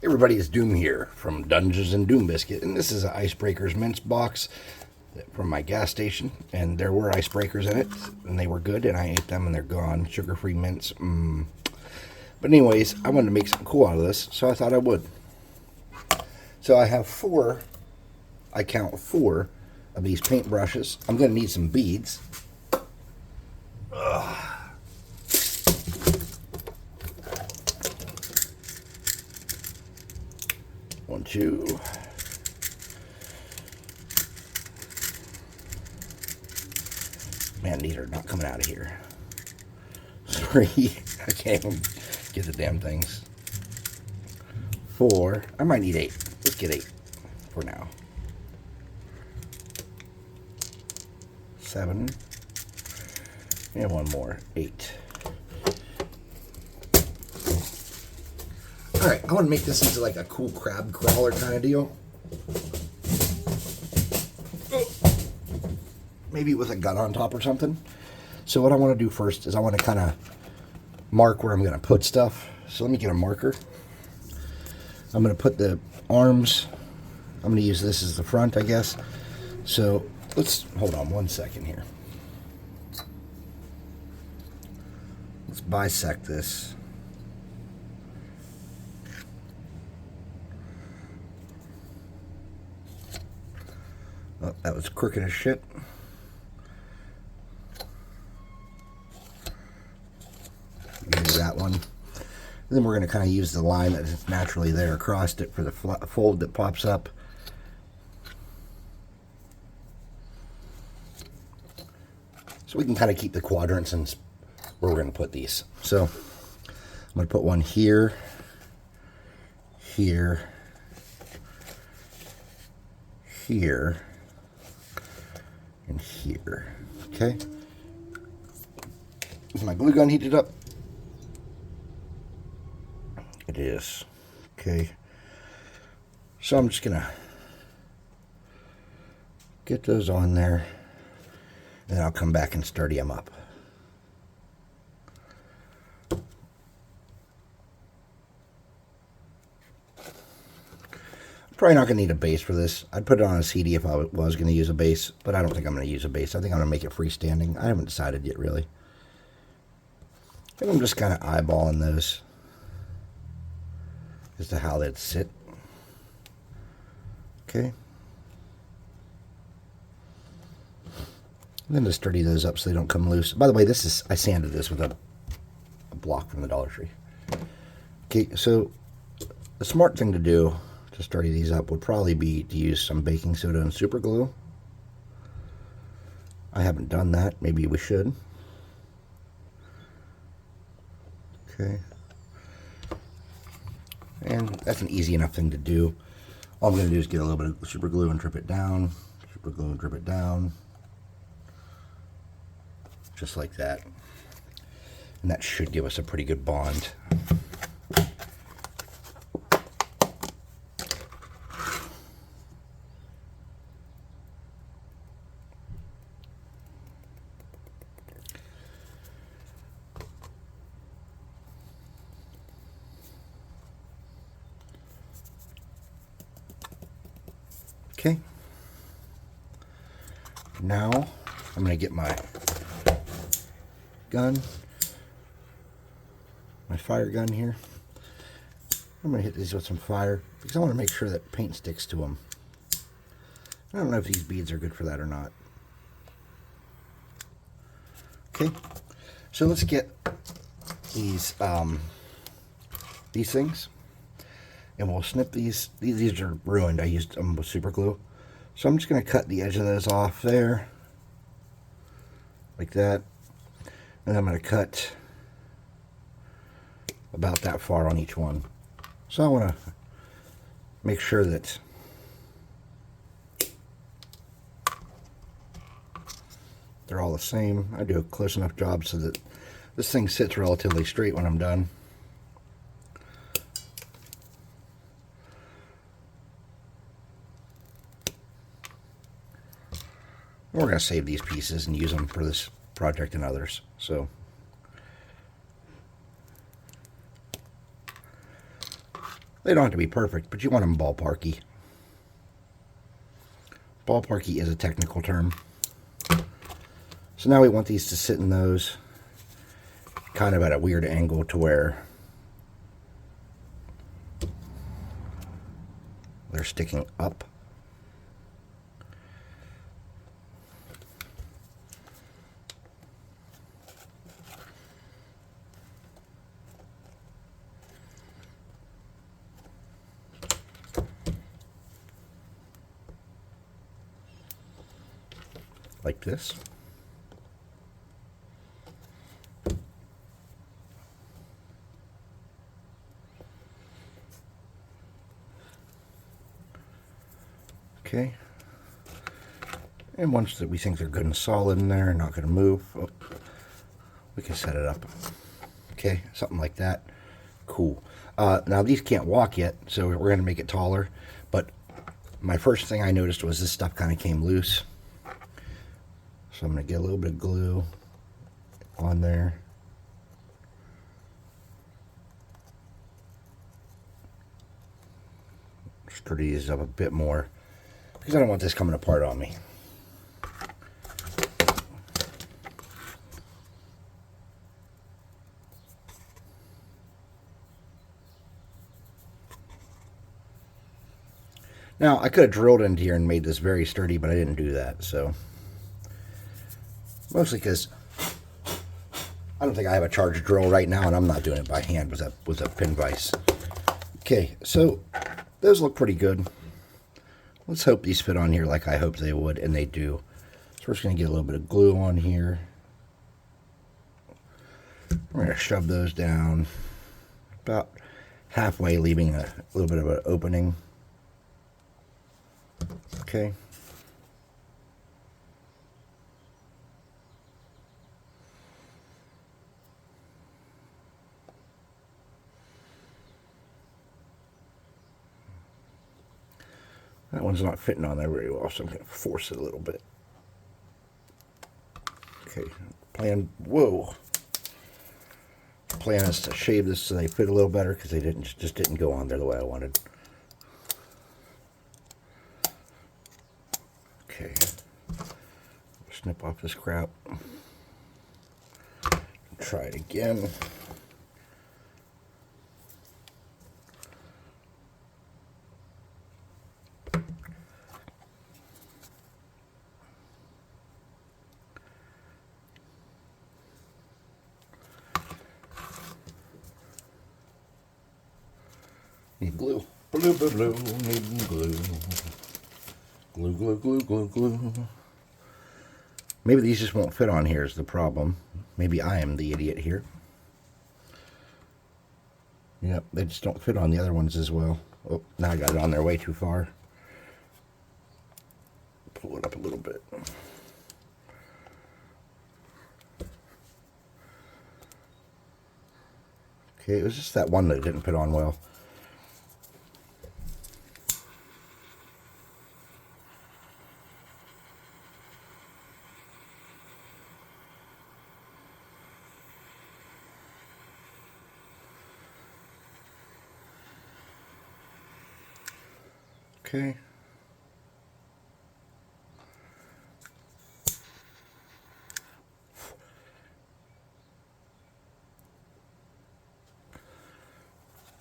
Everybody's Doom here from Dungeons and Doom Biscuit, and this is an Icebreakers mints box from my gas station, and there were icebreakers in it, and they were good, and I ate them, and they're gone. Sugar-free mints. But anyways, I wanted to make something cool out of this, so I thought I would. So I have I count four of these paint brushes. I'm going to need some beads. One, two. Man, these are not coming out of here. 3. I can't even get the damn things. 4. I might need 8. Let's get 8 for now. 7. And one more. 8. Alright, I want to make this into like a cool crab crawler kind of deal. Maybe with a gun on top or something. So what I want to do first is I want to kind of mark where I'm going to put stuff. So let me get a marker. I'm going to put the arms. I'm going to use this as the front, I guess. So let's hold on one second here. Let's bisect this. Oh, that was crooked as shit. Use that one. And then we're going to kind of use the line that is naturally there across it for the fold that pops up. So we can kind of keep the quadrants and where we're going to put these. So I'm going to put one here, here, here, and here. Okay. Is my glue gun heated up? It is. Okay. So I'm just gonna get those on there, and then I'll come back and sturdy them up. Probably not going to need a base for this. I'd put it on a CD if I was going to use a base, but I don't think I'm going to use a base. I think I'm going to make it freestanding. I haven't decided yet, really. And I'm just kind of eyeballing those as to how they'd sit. Okay. And then to sturdy those up so they don't come loose. By the way, I sanded this with a block from the Dollar Tree. Okay, so the smart thing to do to sturdy these up would probably be to use some baking soda and super glue. I haven't done that. Maybe we should. Okay. And that's an easy enough thing to do. All I'm going to do is get a little bit of super glue and drip it down. Super glue and drip it down. Just like that. And that should give us a pretty good bond. Okay, now I'm going to get my gun, my fire gun here. I'm going to hit these with some fire because I want to make sure that paint sticks to them. I don't know if these beads are good for that or not. Okay, so let's get these things. And we'll snip these. These are ruined. I used them with super glue. So I'm just going to cut the edge of those off there. Like that. And I'm going to cut about that far on each one. So I want to make sure that they're all the same. I do a close enough job so that this thing sits relatively straight when I'm done. We're going to save these pieces and use them for this project and others. So They don't have to be perfect, but you want them ballparky. Ballparky is a technical term. So now we want these to sit in those kind of at a weird angle to where they're sticking up. Like this. Okay. And once that we think they're good and solid in there, not going to move, we can set it up. Okay, something like that. Cool. Now these can't walk yet, so we're going to make it taller. But my first thing I noticed was this stuff kind of came loose. So I'm going to get a little bit of glue on there. Stir these up a bit more because I don't want this coming apart on me. Now, I could have drilled into here and made this very sturdy, but I didn't do that, so. Mostly because I don't think I have a charge drill right now, and I'm not doing it by hand with a pin vise. Okay, so those look pretty good. Let's hope these fit on here like I hoped they would, and they do. So we're just going to get a little bit of glue on here. We're going to shove those down about halfway, leaving a little bit of an opening. Okay. That one's not fitting on there very well, so I'm going to force it a little bit. Okay, whoa. Plan is to shave this so they fit a little better because they just didn't go on there the way I wanted. Okay, snip off this crap. Try it again. Need glue. Glue, glue, glue. Need glue. Glue, glue, glue, glue, glue. Maybe these just won't fit on here is the problem. Maybe I am the idiot here. Yep, they just don't fit on the other ones as well. Oh, now I got it on there way too far. Pull it up a little bit. Okay, it was just that one that didn't fit on well. Okay.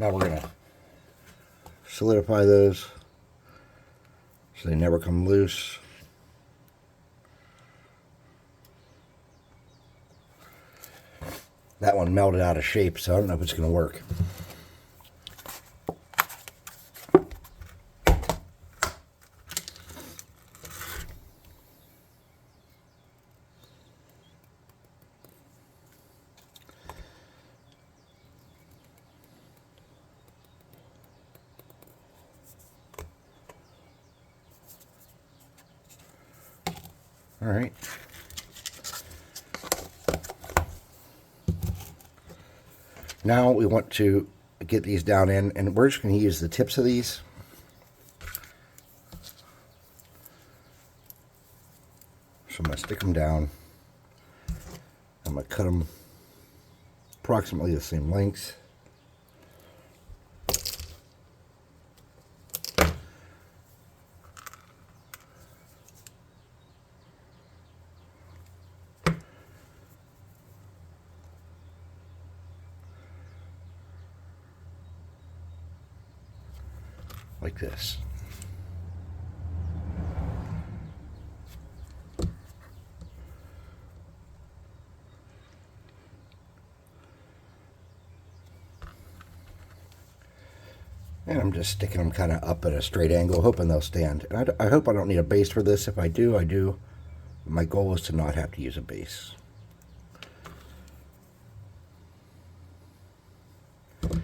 Now we're going to solidify those so they never come loose. That one melted out of shape, so I don't know if it's going to work. All right. Now we want to get these down in, and we're just going to use the tips of these. So I'm going to stick them down. I'm going to cut them approximately the same length. like this. And I'm just sticking them kind of up at a straight angle, hoping they'll stand. And I hope I don't need a base for this. If I do, I do. My goal is to not have to use a base. I'm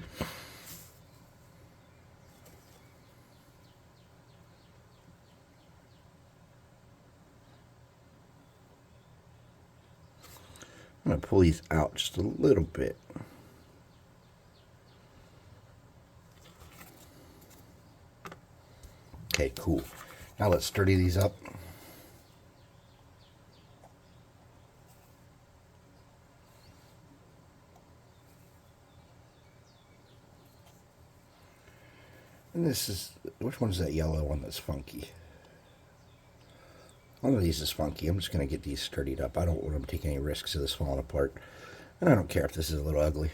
going to pull these out just a little bit. Okay, cool. Now let's sturdy these up. And this is, which one's that yellow one that's funky? One of these is funky. I'm just going to get these sturdied up. I don't want to take any risks of this falling apart. And I don't care if this is a little ugly.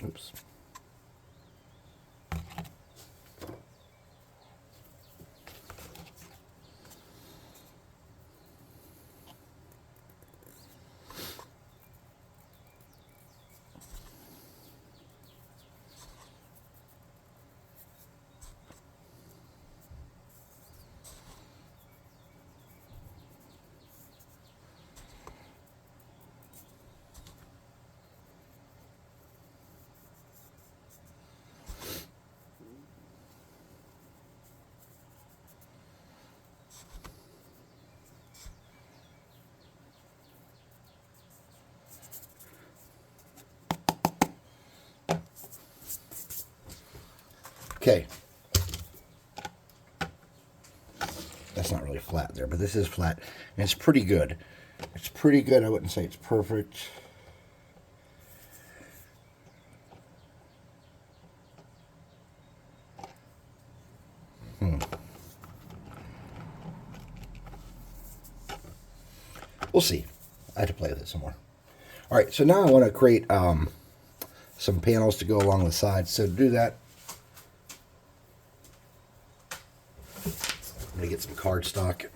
Oops. Okay. That's not really flat there, but this is flat. And it's pretty good. It's pretty good. I wouldn't say it's perfect. We'll see. I have to play with it some more. All right, so now I want to create some panels to go along the sides. So to do that, I'm going to get some cardstock.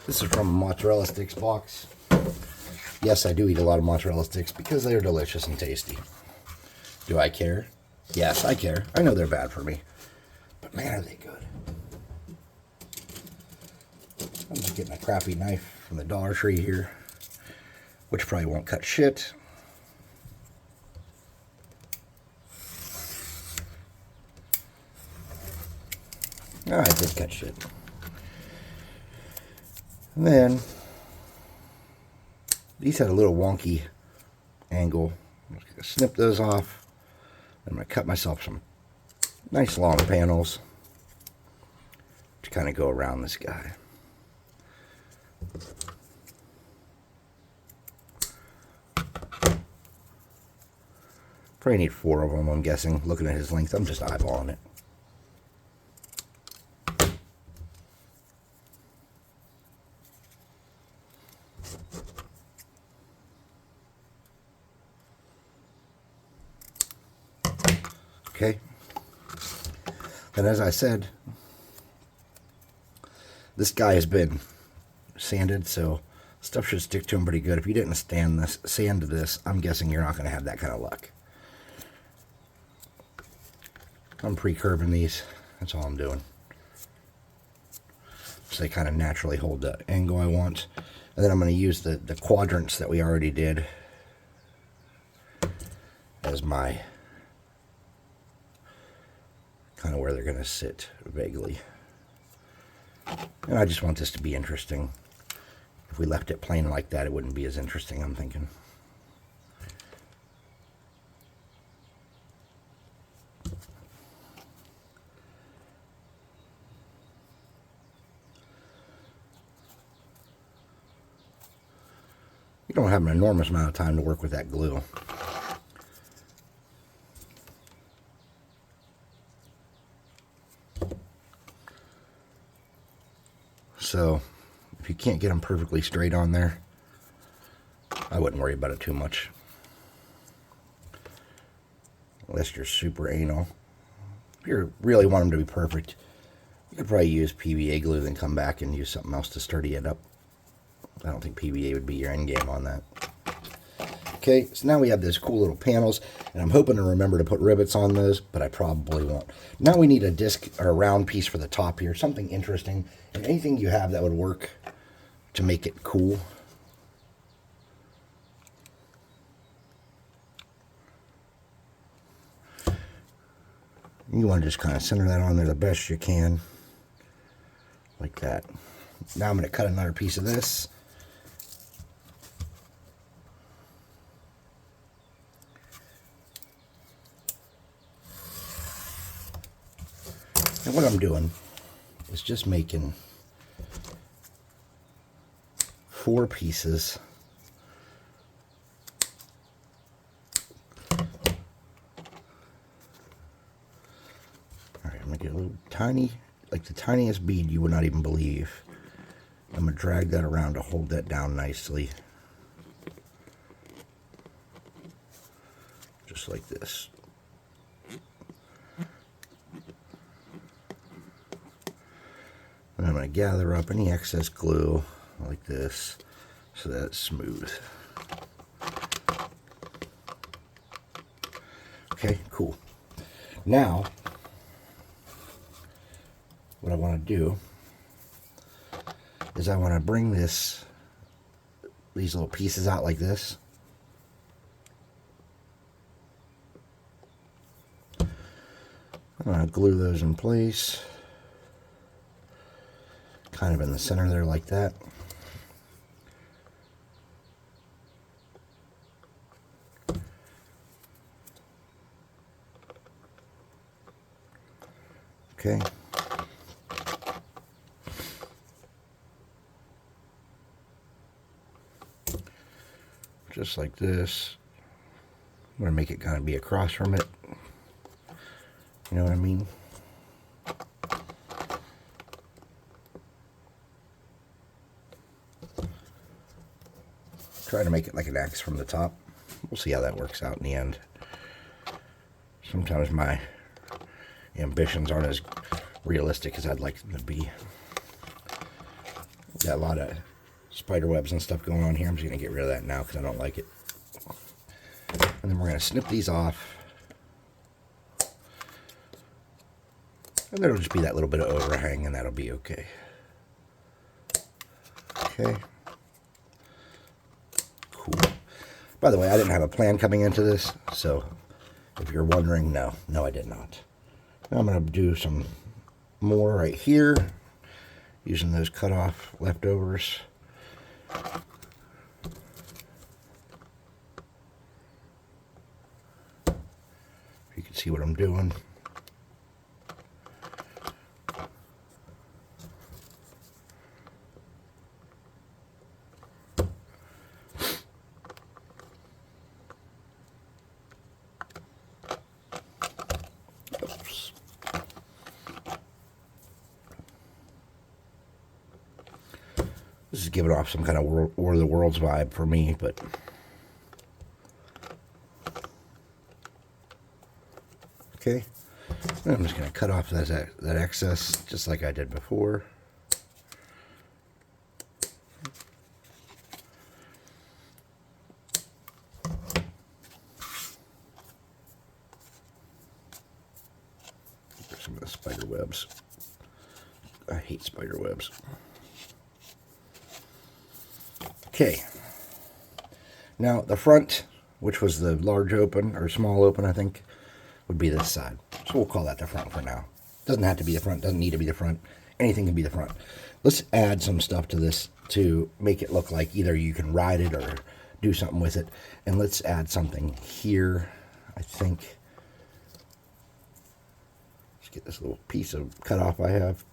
This is from a mozzarella sticks box. Yes, I do eat a lot of mozzarella sticks because they are delicious and tasty. Do I care? Yes, I care. I know they're bad for me. But man, are they good. I'm just getting a crappy knife from the Dollar Tree here, which probably won't cut shit. Ah, it did cut shit. And then, these had a little wonky angle. I'm just going to snip those off. I'm going to cut myself some nice long panels to kind of go around this guy. Probably need 4 of them, I'm guessing. Looking at his length, I'm just eyeballing it. Okay. And as I said, this guy has been sanded, so stuff should stick to him pretty good. If you didn't sand this, I'm guessing you're not going to have that kind of luck. I'm pre-curving these. That's all I'm doing. So they kind of naturally hold the angle I want. And then I'm going to use the quadrants that we already did as my kind of where they're going to sit vaguely. And I just want this to be interesting. If we left it plain like that, it wouldn't be as interesting, I'm thinking. You don't have an enormous amount of time to work with that glue. So if you can't get them perfectly straight on there, I wouldn't worry about it too much. Unless you're super anal. If you really want them to be perfect, you could probably use PVA glue, then come back and use something else to sturdy it up. I don't think PVA would be your end game on that. Okay, so now we have these cool little panels, and I'm hoping to remember to put rivets on those, but I probably won't. Now we need a disc or a round piece for the top here, something interesting, and anything you have that would work to make it cool. You want to just kind of center that on there the best you can, like that. Now I'm going to cut another piece of this. And what I'm doing is just making 4 pieces. Alright, I'm going to get a little tiny, like the tiniest bead you would not even believe. I'm going to drag that around to hold that down nicely. Just like this. And I'm going to gather up any excess glue like this so that it's smooth. Okay, cool. Now, what I want to do is I want to bring these little pieces out like this. I'm going to glue those in place. Kind of in the center there like that. Okay. Just like this. I'm going to make it kind of be across from it. You know what I mean? Try to make it like an X from the top. We'll see how that works out in the end. Sometimes my ambitions aren't as realistic as I'd like them to be. Got a lot of spider webs and stuff going on here. I'm just going to get rid of that now because I don't like it. And then we're going to snip these off. And there'll just be that little bit of overhang, and that'll be okay. Okay. Cool. By the way, I didn't have a plan coming into this, so if you're wondering, no, I did not. Now I'm going to do some more right here, using those cut off leftovers. You can see what I'm doing. Oops. This is giving off some kind of War of the Worlds vibe for me, but okay. And I'm just going to cut off that excess just like I did before. Some of the spider webs. I hate spider webs. Okay. Now the front, which was the large open or small open, I think, would be this side. So we'll call that the front for now. Doesn't have to be the front, doesn't need to be the front. Anything can be the front. Let's add some stuff to this to make it look like either you can ride it or do something with it. And let's add something here, I think. Let's get this little piece of cut off I have.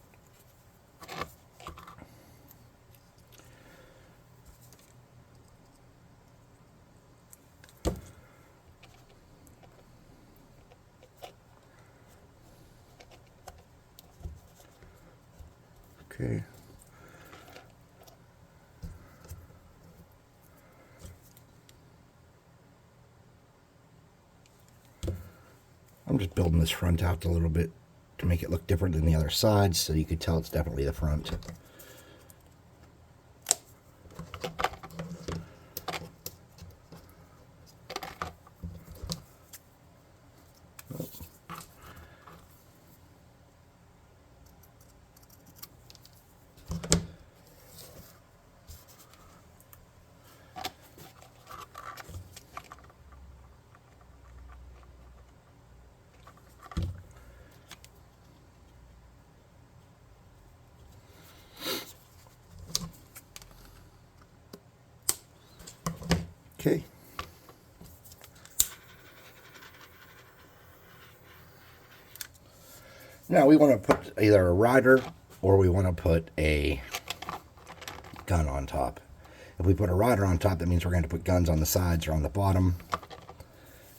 Okay, I'm just building this front out a little bit to make it look different than the other sides, so you could tell it's definitely the front. Okay. Now we want to put either a rider or we want to put a gun on top. If we put a rider on top, that means we're going to put guns on the sides or on the bottom.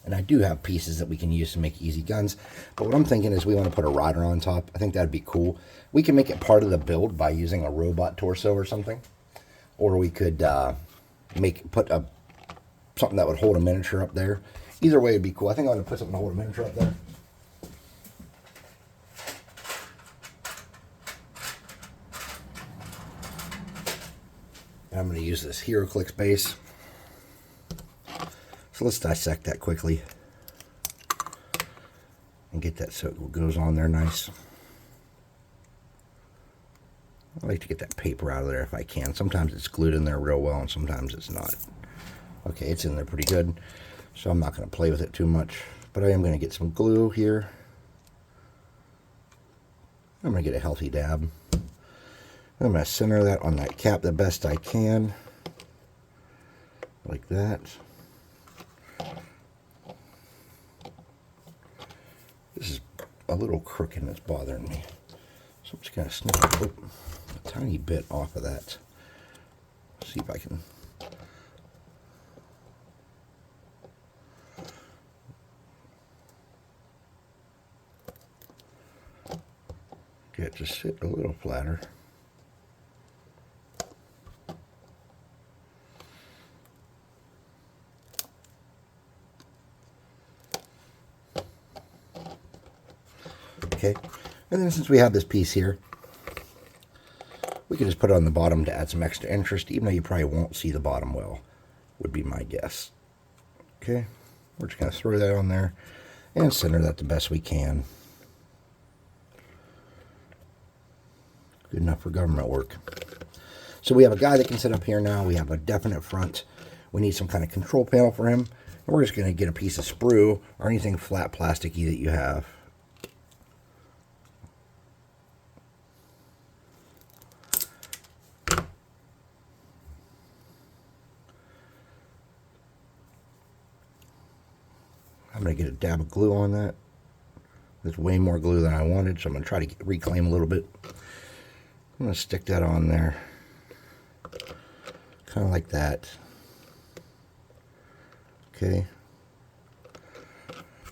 And I do have pieces that we can use to make easy guns. But what I'm thinking is we want to put a rider on top. I think that'd be cool. We can make it part of the build by using a robot torso or something. Or we could put something that would hold a miniature up there. Either way would be cool. I think I'm going to put something to hold a miniature up there. And I'm going to use this HeroClix base. So let's dissect that quickly and get that so it goes on there nice. I like to get that paper out of there if I can. Sometimes it's glued in there real well and sometimes it's not. Okay, it's in there pretty good, so I'm not going to play with it too much. But I am going to get some glue here. I'm going to get a healthy dab. I'm going to center that on that cap the best I can. Like that. This is a little crooked and it's bothering me. So I'm just going to snip a tiny bit off of that. See if I can... get it to sit a little flatter. Okay, and then since we have this piece here, we can just put it on the bottom to add some extra interest, even though you probably won't see the bottom well, would be my guess. Okay, we're just going to throw that on there and center that the best we can. Good enough for government work. So we have a guy that can sit up here now. We have a definite front. We need some kind of control panel for him. And we're just going to get a piece of sprue or anything flat plasticky that you have. I'm going to get a dab of glue on that. There's way more glue than I wanted, so I'm going to try to reclaim a little bit. I'm going to stick that on there, kind of like that. Okay.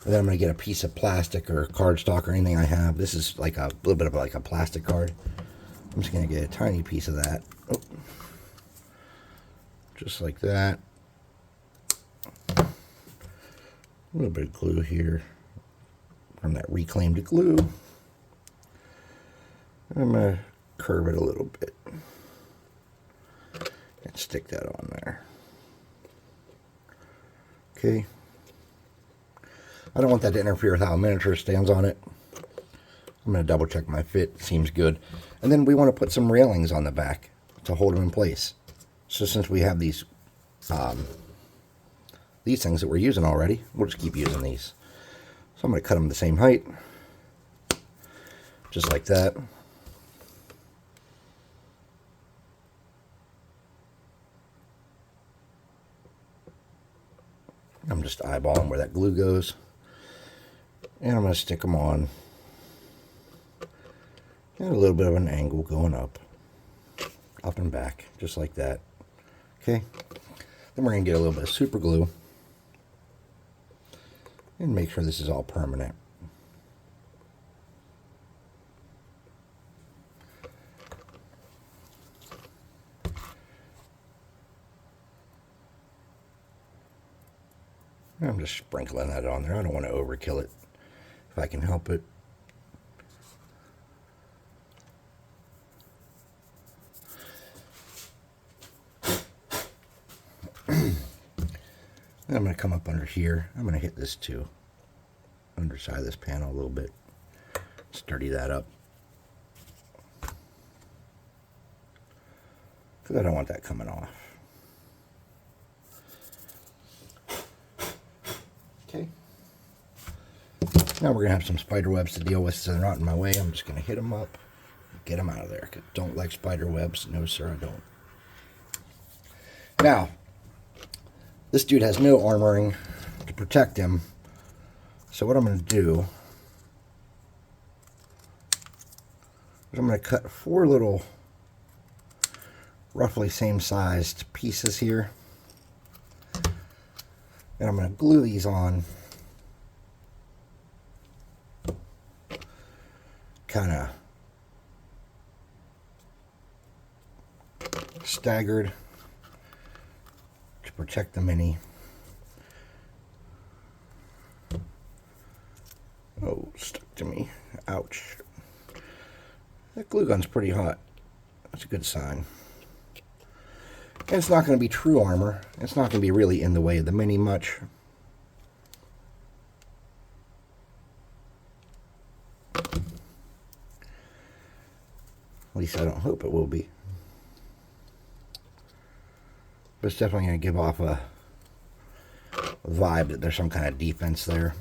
And then I'm going to get a piece of plastic or cardstock or anything I have. This is like a little bit of like a plastic card. I'm just going to get a tiny piece of that. Oh. Just like that. A little bit of glue here from that reclaimed glue. I'm going to curve it a little bit and stick that on there. Okay. I don't want that to interfere with how a miniature stands on it. I'm going to double check my fit. Seems good. And then we want to put some railings on the back to hold them in place. So since we have these things that we're using already, we'll just keep using these. So I'm going to cut them the same height. Just like that. I'm just eyeballing where that glue goes. And I'm going to stick them on at a little bit of an angle going up and back, just like that. Okay. Then we're going to get a little bit of super glue and make sure this is all permanent. I'm just sprinkling that on there. I don't want to overkill it. if I can help it. Then I'm going to come up under here. I'm going to hit this too. Underside of this panel a little bit. Sturdy that up. Because I don't want that coming off. Okay. Now we're going to have some spider webs to deal with so they're not in my way. I'm just going to hit them up. Get them out of there. Cause I don't like spider webs. No, sir, I don't. Now, this dude has no armoring to protect him. So what I'm going to do is I'm going to cut 4 little, roughly same sized pieces here. And I'm going to glue these on kind of staggered to protect the mini. Oh, stuck to me. Ouch. That glue gun's pretty hot. That's a good sign. And it's not going to be true armor. It's not going to be really in the way of the mini much. At least I don't hope it will be. But it's definitely going to give off a vibe that there's some kind of defense there.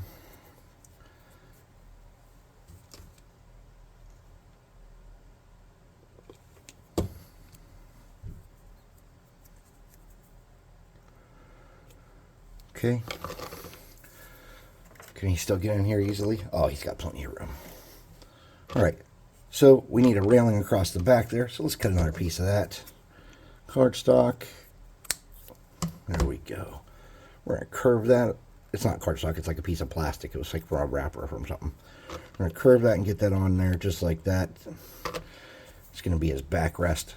Okay. Can he still get in here easily? Oh, he's got plenty of room. Alright. So we need a railing across the back there. So let's cut another piece of that. Cardstock. There we go. We're going to curve that. It's not cardstock. It's like a piece of plastic. It was like for a wrapper from something. We're going to curve that and get that on there just like that. It's going to be his backrest.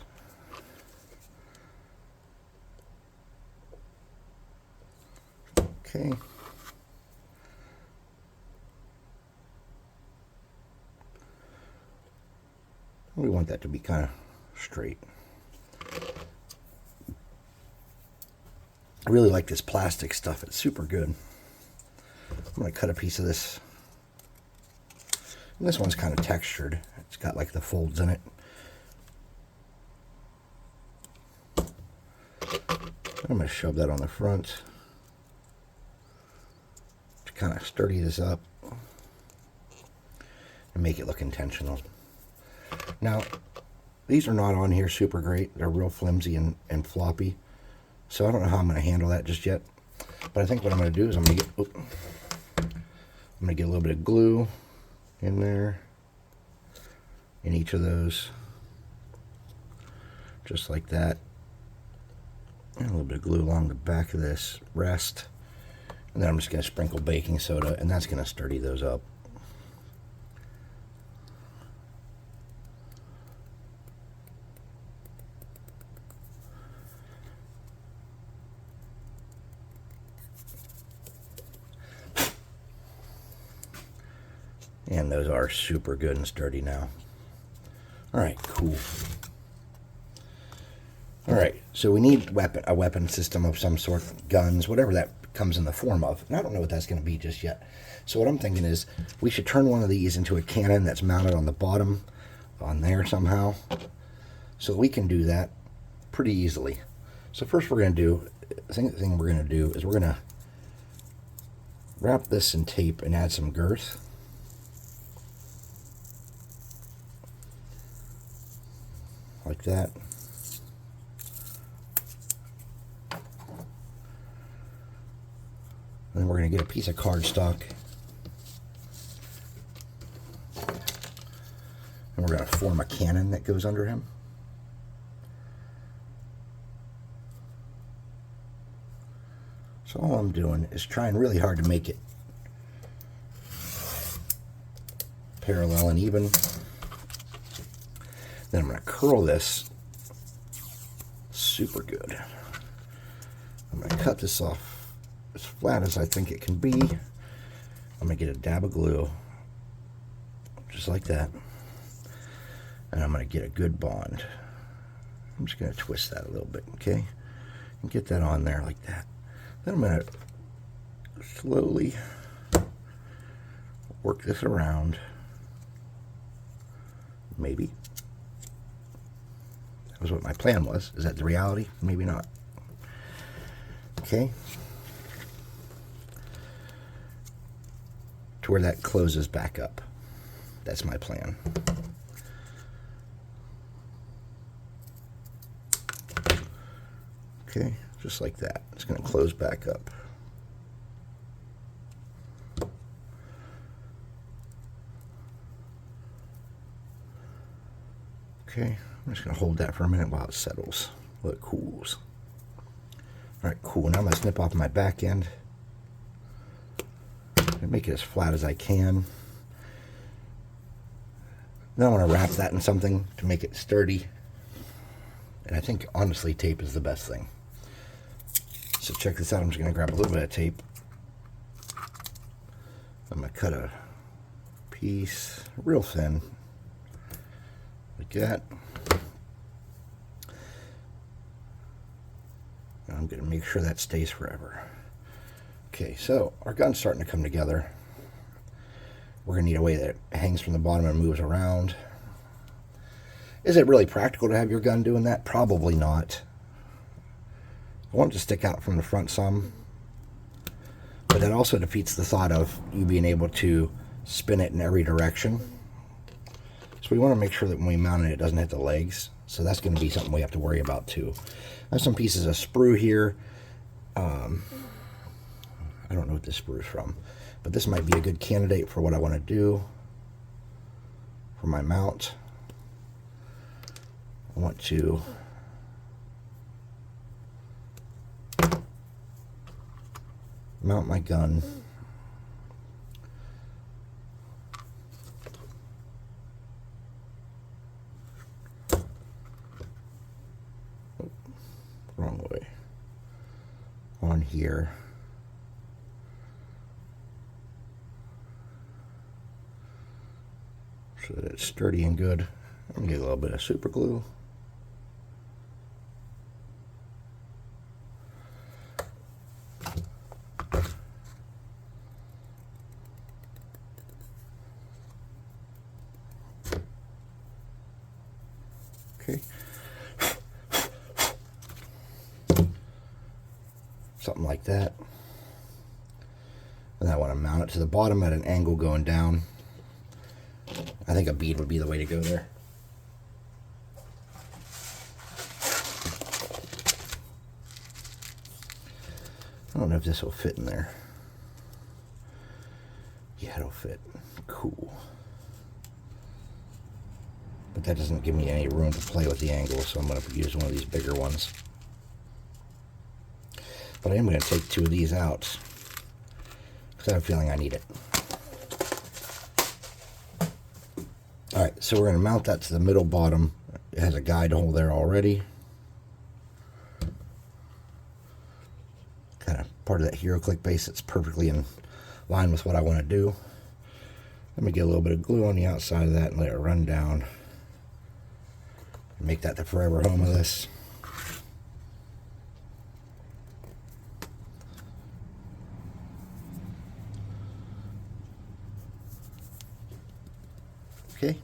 Okay. We want that to be kind of straight. I really like this plastic stuff. It's super good. I'm going to cut a piece of this. And this one's kind of textured. It's got like the folds in it. I'm going to shove that on the front to kind of sturdy this up and make it look intentional. Now, these are not on here super great. They're real flimsy and floppy. So I don't know how I'm going to handle that just yet. But I think what I'm going to do is I'm going to get a little bit of glue in there in each of those. Just like that. And a little bit of glue along the back of this rest. And then I'm just going to sprinkle baking soda, and that's going to sturdy those up. And those are super good and sturdy now. Alright, cool. Alright, so we need a weapon system of some sort, guns, whatever that comes in the form of. And I don't know what that's going to be just yet. So what I'm thinking is we should turn one of these into a cannon that's mounted on the bottom on there somehow. So we can do that pretty easily. So first we're going to do, the thing we're going to do is we're going to wrap this in tape and add some girth. Like that. And then we're going to get a piece of cardstock. And we're going to form a cannon that goes under him. So all I'm doing is trying really hard to make it parallel and even. Then I'm going to curl this super good. I'm going to cut this off as flat as I think it can be. I'm going to get a dab of glue just like that. And I'm going to get a good bond. I'm just going to twist that a little bit, okay? And get that on there like that. Then I'm going to slowly work this around. Maybe. That was what my plan was. Is that the reality? Maybe not. Okay. To where that closes back up. That's my plan. Okay, just like that. It's going to close back up. Okay, I'm just going to hold that for a minute while it settles, while it cools. Alright, cool. Now I'm going to snip off my back end. Make it as flat as I can. Then I want to wrap that in something to make it sturdy. And I think, honestly, tape is the best thing. So check this out. I'm just going to grab a little bit of tape. I'm going to cut a piece real thin. Like that. And I'm going to make sure that stays forever. Okay, so our gun's starting to come together. We're going to need a way that it hangs from the bottom and moves around. Is it really practical to have your gun doing that? Probably not. I want it to stick out from the front some. But that also defeats the thought of you being able to spin it in every direction. So we want to make sure that when we mount it, it doesn't hit the legs. So that's going to be something we have to worry about too. I have some pieces of sprue here. I don't know what this sprue is from, but this might be a good candidate for what I want to do for my mount. I want to mount my gun wrong way on here. So that it's sturdy and good. I'm going to get a little bit of super glue. Okay. Something like that. And I want to mount it to the bottom at an angle going down. I think a bead would be the way to go there. I don't know if this will fit in there. Yeah, it'll fit. Cool. But that doesn't give me any room to play with the angle, so I'm going to use one of these bigger ones. But I am going to take two of these out because I have a feeling I need it. Alright, so we're going to mount that to the middle bottom. It has a guide hole there already. Kind of part of that HeroClick base that's perfectly in line with what I want to do. Let me get a little bit of glue on the outside of that and let it run down. Make that the forever home of this. Okay.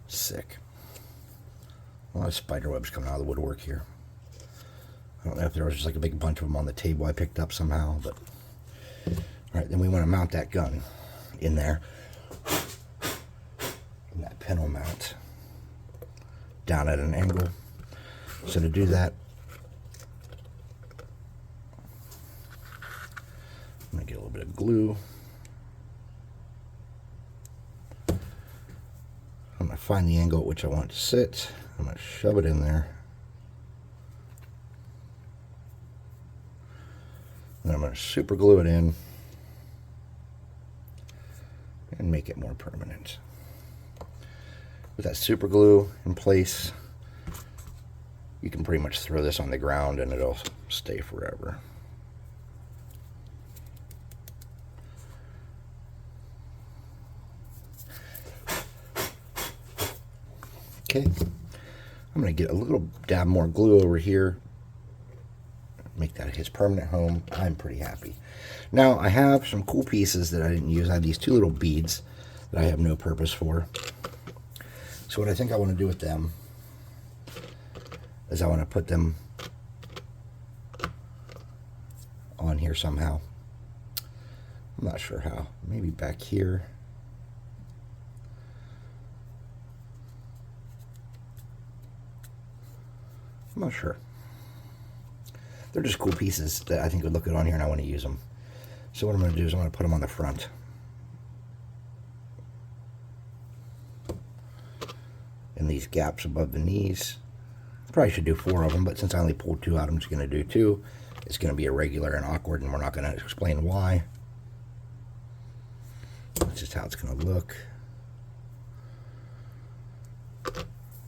Sick. A lot of spider webs coming out of the woodwork here. I don't know if there was just like a big bunch of them on the table I picked up somehow, but alright, then we want to mount that gun in there. And that pin will mount down at an angle. So to do that, I'm going to get a little bit of glue. I'm going to find the angle at which I want it to sit. I'm going to shove it in there. And I'm going to super glue it in and make it more permanent. With that super glue in place, you can pretty much throw this on the ground and it'll stay forever. Okay, I'm going to get a little dab more glue over here, make that his permanent home. I'm pretty happy. Now I have some cool pieces that I didn't use. I have these two little beads that I have no purpose for. So what I think I want to do with them is I want to put them on here somehow. I'm not sure how. Maybe back here. I'm not sure. They're just cool pieces that I think would look good on here, and I want to use them. So what I'm going to do is I'm going to put them on the front. In these gaps above the knees. Probably should do 4 of them, but since I only pulled 2 out, I'm just going to do 2. It's going to be irregular and awkward, and we're not going to explain why. That's just how it's going to look.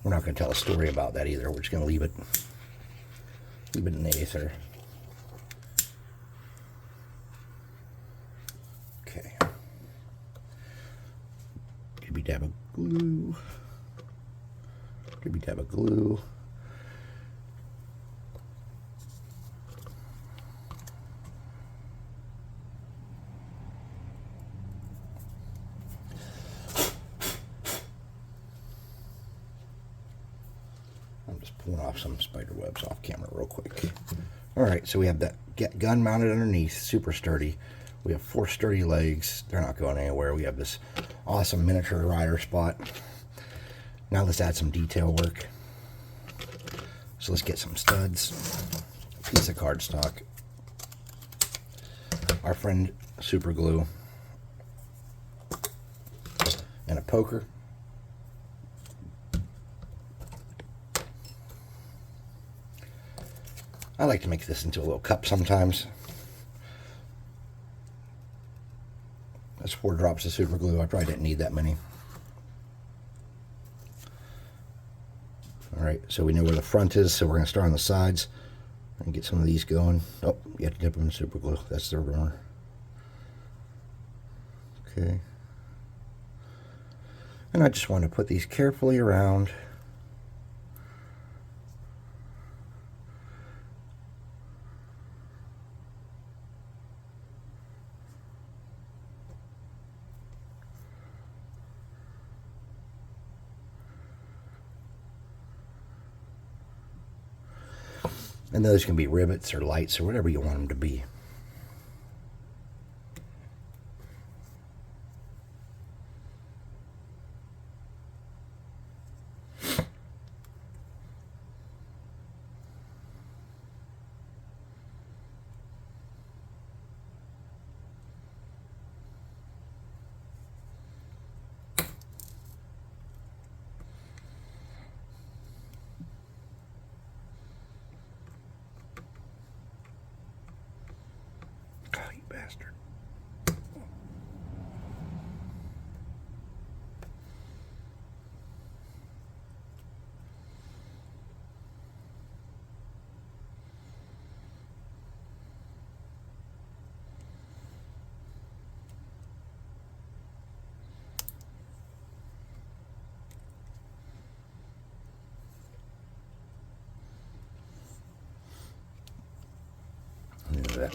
We're not going to tell a story about that either. We're just going to leave it in the aether. Okay. Dibby dab of glue. Dibby dab of glue. I'm just pulling off some spider webs off camera real quick. Alright, so we have that gun mounted underneath, super sturdy. We have 4 sturdy legs. They're not going anywhere. We have this awesome miniature rider spot. Now let's add some detail work. So let's get some studs, a piece of cardstock, our friend super glue, and a poker. I like to make this into a little cup sometimes. That's 4 drops of super glue. I probably didn't need that many. Alright, so we know where the front is, so we're going to start on the sides and get some of these going. Oh, you have to dip them in super glue. That's the rumor. Okay. And I just want to put these carefully around. And those can be rivets or lights or whatever you want them to be. Oh, you bastard.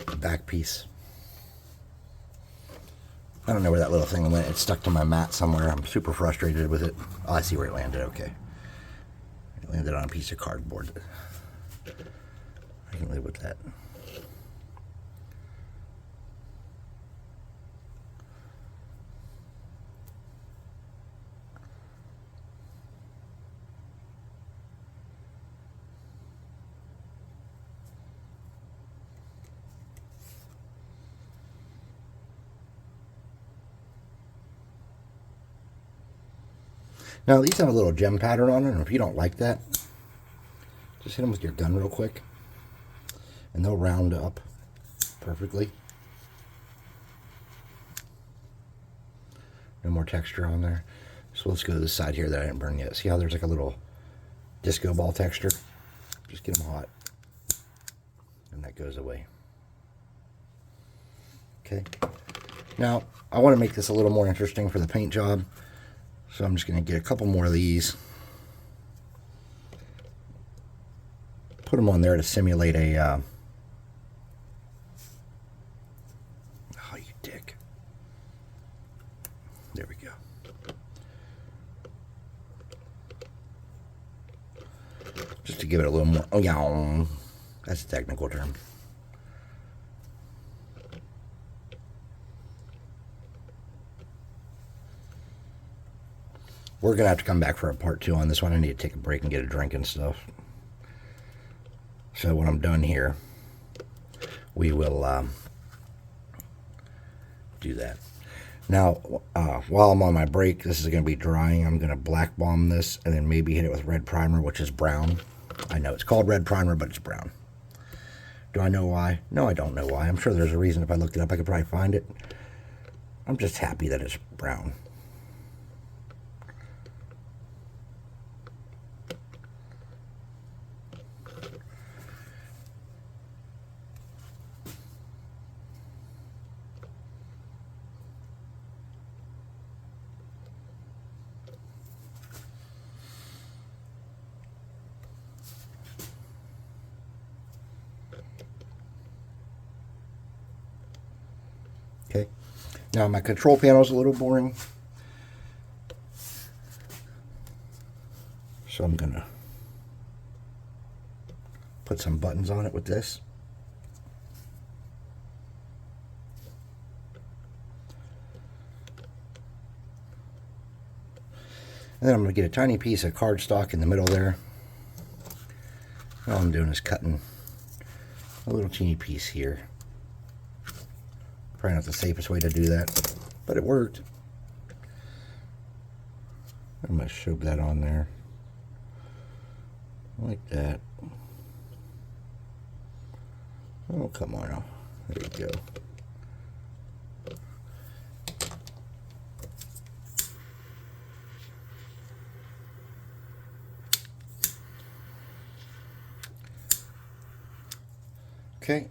The back piece. I don't know where that little thing went. It's stuck to my mat somewhere. I'm super frustrated with it. Oh, I see where it landed. Okay. It landed on a piece of cardboard. I can live with that. Now these have a little gem pattern on it, and if you don't like that, just hit them with your gun real quick, and they'll round up perfectly. No more texture on there. So let's go to this side here that I didn't burn yet. See how there's like a little disco ball texture? Just get them hot, and that goes away. Okay. Now I want to make this a little more interesting for the paint job. So I'm just going to get a couple more of these. put them on there to simulate a... oh, you dick. There we go. Just to give it a little more... oh, yeah. That's a technical term. We're going to have to come back for a part 2 on this one. I need to take a break and get a drink and stuff. So when I'm done here, we will do that. Now, while I'm on my break, this is going to be drying. I'm going to black bomb this and then maybe hit it with red primer, which is brown. I know it's called red primer, but it's brown. Do I know why? No, I don't know why. I'm sure there's a reason. If I looked it up, I could probably find it. I'm just happy that it's brown. Okay, now my control panel is a little boring, so I'm gonna put some buttons on it with this. And then I'm gonna get a tiny piece of cardstock in the middle there. All I'm doing is cutting a little teeny piece here. Probably not the safest way to do that, but it worked. I'm going to shove that on there. Like that. Oh, come on. There you go. Okay.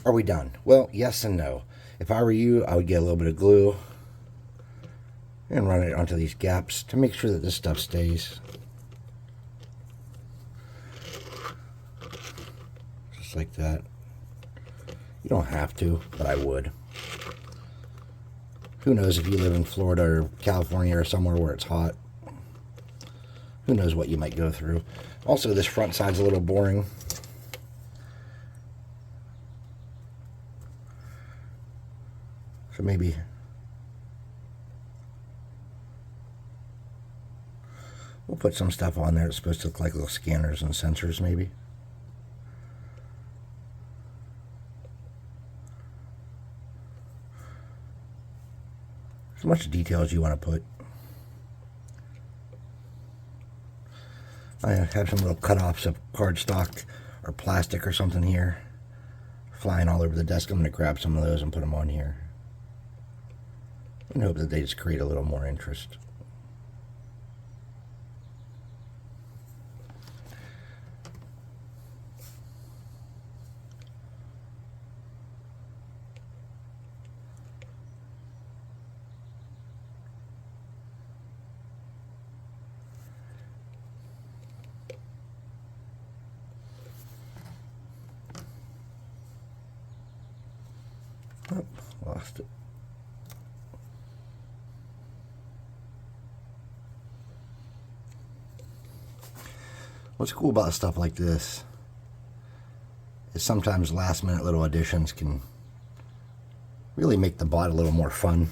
Are we done? Well, yes and no. If I were you, I would get a little bit of glue and run it onto these gaps to make sure that this stuff stays. Just like that. You don't have to, but I would. Who knows if you live in Florida or California or somewhere where it's hot. Who knows what you might go through. Also, this front side's a little boring. So maybe we'll put some stuff on there. It's supposed to look like little scanners and sensors, maybe. As much detail as you want to put. I have some little cut-offs of cardstock or plastic or something here flying all over the desk. I'm going to grab some of those and put them on here. And hope that they just create a little more interest. Oh, lost it. What's cool about stuff like this is sometimes last minute little additions can really make the bot a little more fun.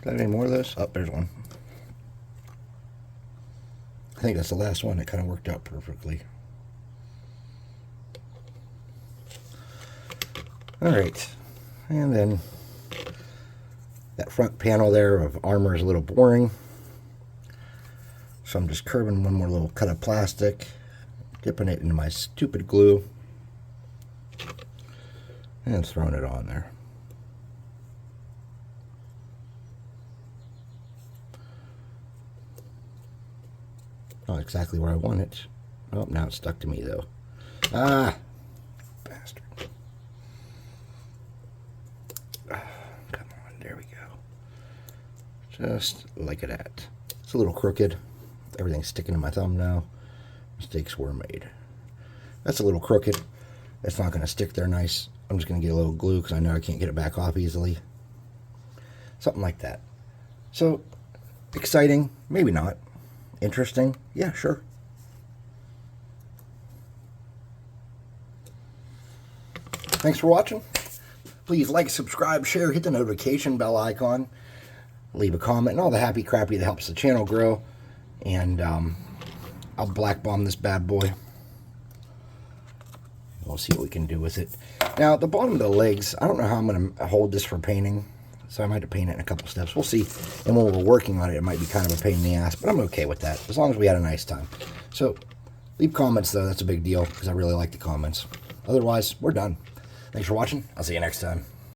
Got any more of those? Oh, there's one. I think that's the last one. It kind of worked out perfectly. Alright, and then that front panel there of armor is a little boring. So I'm just curving one more little cut of plastic, dipping it into my stupid glue, and throwing it on there. Not exactly where I want it. Oh, now it's stuck to me though. Ah, bastard. Just like that. It's a little crooked. Everything's sticking to my thumb now. Mistakes were made. That's a little crooked. It's not going to stick there nice. I'm just going to get a little glue because I know I can't get it back off easily. Something like that. So, exciting. Maybe not. Interesting. Yeah, sure. Thanks for watching. Please like, subscribe, share, hit the notification bell icon. Leave a comment and all the happy crappy that helps the channel grow. And I'll black bomb this bad boy. We'll see what we can do with it. Now, the bottom of the legs, I don't know how I'm going to hold this for painting. So I might have to paint it in a couple steps. We'll see. And when we're working on it, it might be kind of a pain in the ass. But I'm okay with that, as long as we had a nice time. So, leave comments, though. That's a big deal, because I really like the comments. Otherwise, we're done. Thanks for watching. I'll see you next time.